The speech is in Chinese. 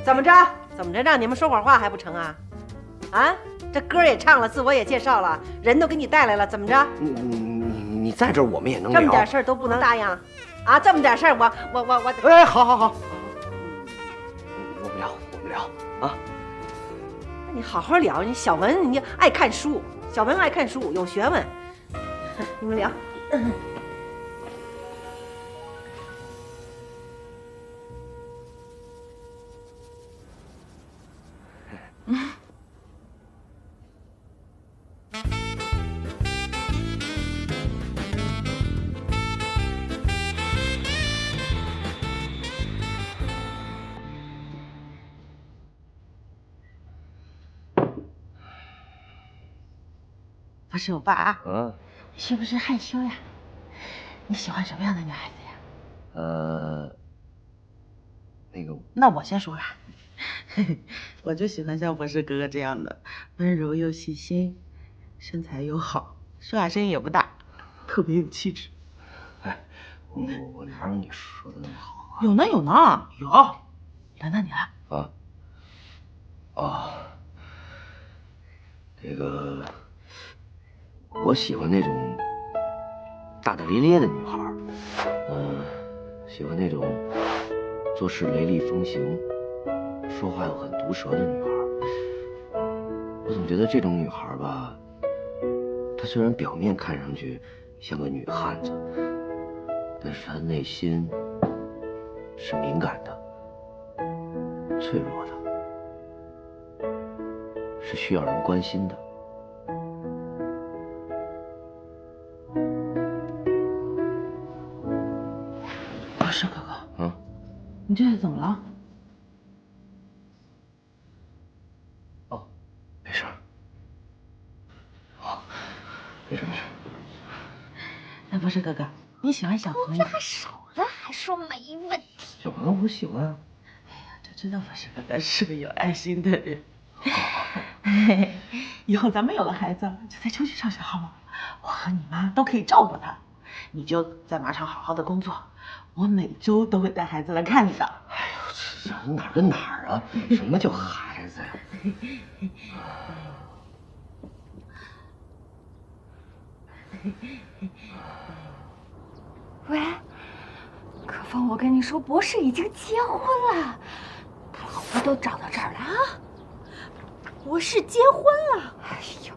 怎么着？讓你們說會兒話還不成啊？啊，這歌也唱了，自我也介紹了，人都給你帶來了，怎麼着？你在這兒我們也能聊。這麼點事兒都不能答應啊？這麼點事兒我……哎，好，我們聊啊。那你好好聊，你小文你愛看書，小文愛看書，有學問。你們聊。不是我爸啊，你是不是害羞呀？你喜歡什麼樣的女孩子呀？那我先說啦。我就喜歡像博士哥哥這樣的，溫柔又細心，身材又好，說話聲音也不大，特別有氣質。哎，我哪有你說的那麼好啊？有呢，輪到你了。我喜歡那種大大咧咧的女孩，喜歡那种做事雷厲風行，說話又很毒舌的女孩。我總覺得這種女孩吧，她雖然表面看上去像個女漢子，但是她內心是敏感的、脆弱的，是需要人關心的。不是哥哥，你这是怎麼了？沒事。沒事。那不是哥哥，你喜歡小朋友？拉手了還說沒問題？小朋友我喜歡啊。哎呀，就知道不是哥哥是個有愛心的人。以後咱們有了孩子，就再出去上學好嗎？我和你媽都可以照顧他，你就在馬場好好的工作，我每周都會帶孩子來看你的。哎呦，這哪兒跟哪兒啊？什麼叫孩子呀？喂，可风，我跟你說，博士已經結婚了，他老婆都找到這兒了啊。博士結婚了，哎呦。